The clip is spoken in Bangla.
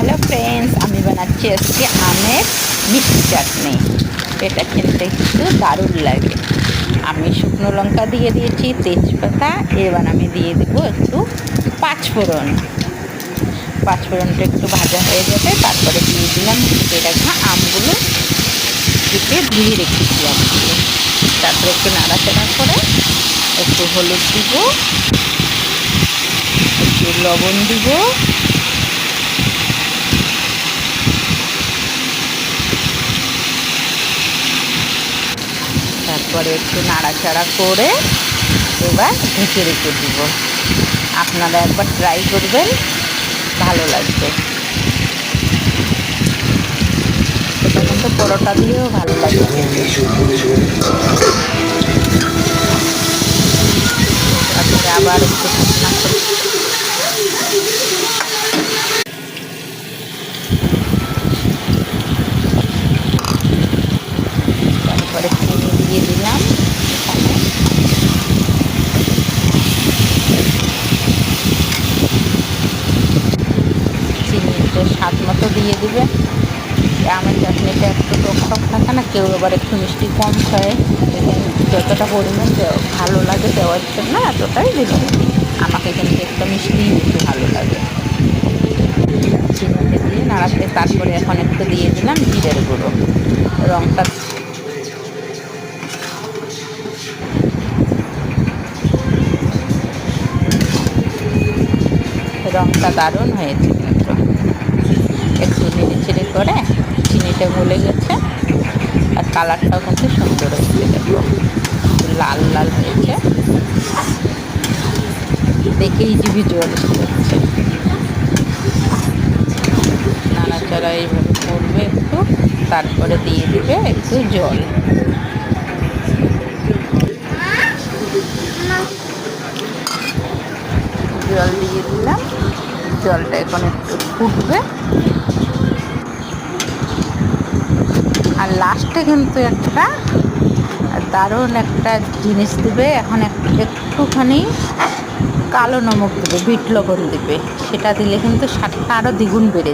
হ্যালো ফ্রেন্ডস, আমি বানাচ্ছি আজকে আমের মিষ্টি চাটনি। এটা খেতে একটু দারুণ লাগে। আমি শুকনো লঙ্কা দিয়ে দিয়েছি, তেজপাতা। এবার আমি দিয়ে দেবো একটু পাঁচফোড়ন। পাঁচফোড়নটা একটু ভাজা হয়ে যাবে, তারপরে দিয়ে দিলাম কেটে রাখা আমগুলো, কেটে ধুয়ে রেখেছিলাম। তারপরে একটু নাড়াচাড়া করে একটু হলুদ দিব, একটু লবণ দিব, তারপরে একটু নাড়াচাড়া করে এবার ঢেকে রেখে দিব। আপনারা একবার ট্রাই করবেন, ভালো লাগবে। এটা কিন্তু পরোটা দিয়েও ভালো লাগে খেতে। তারপরে আবার একটু ঠান্ডা করে তারপরে চিনি দিয়ে দিলাম। চিনি একটু স্বাদ মতো দিয়ে দিবেন। আমের চাটনিটা একটু টক টক থাকে না, কেউ আবার একটু মিষ্টি কম খায়। যতটা পরিমাণ ভালো লাগে দেওয়ার জন্য এতটাই দিলাম। আমাকে কিন্তু একটু মিষ্টি একটু ভালো লাগে। চিনিটা দিয়ে নাড়াতে, তারপরে এখন একটু দিয়ে দিলাম জিরের গুঁড়ো। রঙটা দারুণ হয়েছে কিন্তু। একটু নেড়ে চেড়ে করে চিনিটা গলে গেছে, আর কালারটাও কিন্তু সুন্দর হয়েছে। দেখো লাল লাল হয়েছে, দেখেই জিভে জল এসে যাচ্ছে। নাড়াচাড়া এইভাবে করবে একটু, তারপরে দিয়ে দিবে একটু জল। জল দিয়ে দিলাম। জলটা এখন একটু ফুটবে, আর লাস্টে কিন্তু একটা দারুণ একটা জিনিস দেবে। এখন একটুখানি কালো নমক দেবে, বিট লবণ দেবে। সেটা দিলে কিন্তু স্বাদটা আরও দ্বিগুণ বেড়ে